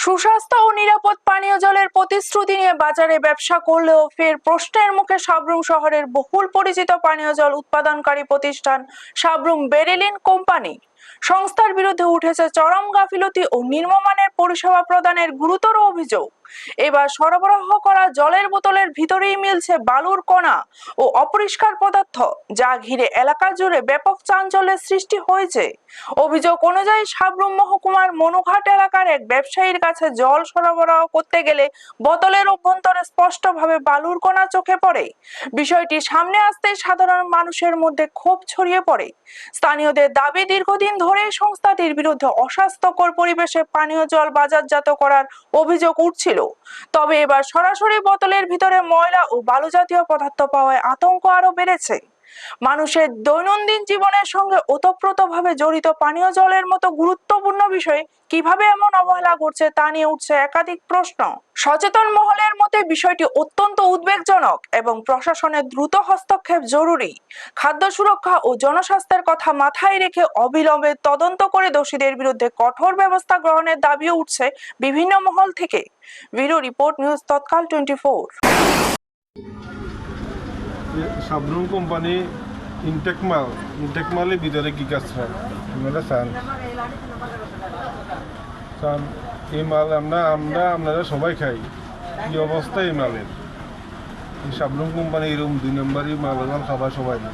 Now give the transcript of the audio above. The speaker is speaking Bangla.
সুস্বাস্থ্য ও নিরাপদ পানীয় জলের প্রতিশ্রুতি নিয়ে বাজারে ব্যবসা করলেও ফের প্রশ্নের মুখে সাব্রুম শহরের বহুল পরিচিত পানীয় জল উৎপাদনকারী প্রতিষ্ঠান সাব্রুম বেরিলিন কোম্পানি। সংস্থার বিরুদ্ধে উঠেছে চরম গাফিলতি ও নিম্নমানের পরিষেবা প্রদানের গুরুতর অভিযোগ। এবার সরবরাহ করা জলের বোতলের ভিতরেই মিলছে বালুর কণা ও অপরিষ্কার পদার্থ, যা ঘিরে এলাকা জুড়ে ব্যাপক চাঞ্চল্যের সৃষ্টি হয়েছে। অভিযোগ অনুযায়ী সাব্রুম মহকুমার মনুঘাট এলাকার এক ব্যবসায়ীর কাছে জল সরবরাহ করতে গেলে বোতলের অভ্যন্তরে স্পষ্টভাবে বালুর কণা চোখে পড়ে। বিষয়টি সামনে আসতেই সাধারণ মানুষের মধ্যে ক্ষোভ ছড়িয়ে পড়ে। স্থানীয়দের দাবি, দীর্ঘদিন ধরে সংস্থাটির বিরুদ্ধে অস্বাস্থ্যকর পরিবেশে পানীয় জল বাজারজাত করার অভিযোগ উঠছিল। তবে এবার সরাসরি বোতলের ভিতরে ময়লা ও বালু জাতীয় পদার্থ পাওয়ায় আতঙ্ক আরো বেড়েছে। মানুষের দৈনন্দিন জীবনের সঙ্গে ওতপ্রোতভাবে জড়িত পানীয় জলের মতো গুরুত্বপূর্ণ বিষয়ে কিভাবে এমন অবহেলা ঘটছে তা নিয়ে উঠছে একাধিক প্রশ্ন। সচেতন মহলের মতে বিষয়টি অত্যন্ত উদ্বেগজনক এবং প্রশাসনের দ্রুত হস্তক্ষেপ জরুরি। খাদ্য সুরক্ষা ও জনস্বাস্থ্যের কথা মাথায় রেখে অবিলম্বে তদন্ত করে দোষীদের বিরুদ্ধে কঠোর ব্যবস্থা গ্রহণের দাবিও উঠছে বিভিন্ন মহল থেকে। ব্যুরো রিপোর্ট, নিউজ তৎকাল 24। সাব্রুম কোম্পানি ইনটেক মালের ভিতরে কি কাজ হয় আপনারা চান এই মাল আপনারা সবাই খাই। কি অবস্থা এই মালের? সাব্রুম কোম্পানি এরকম 2 নম্বরই মাল খাবার সবাই না।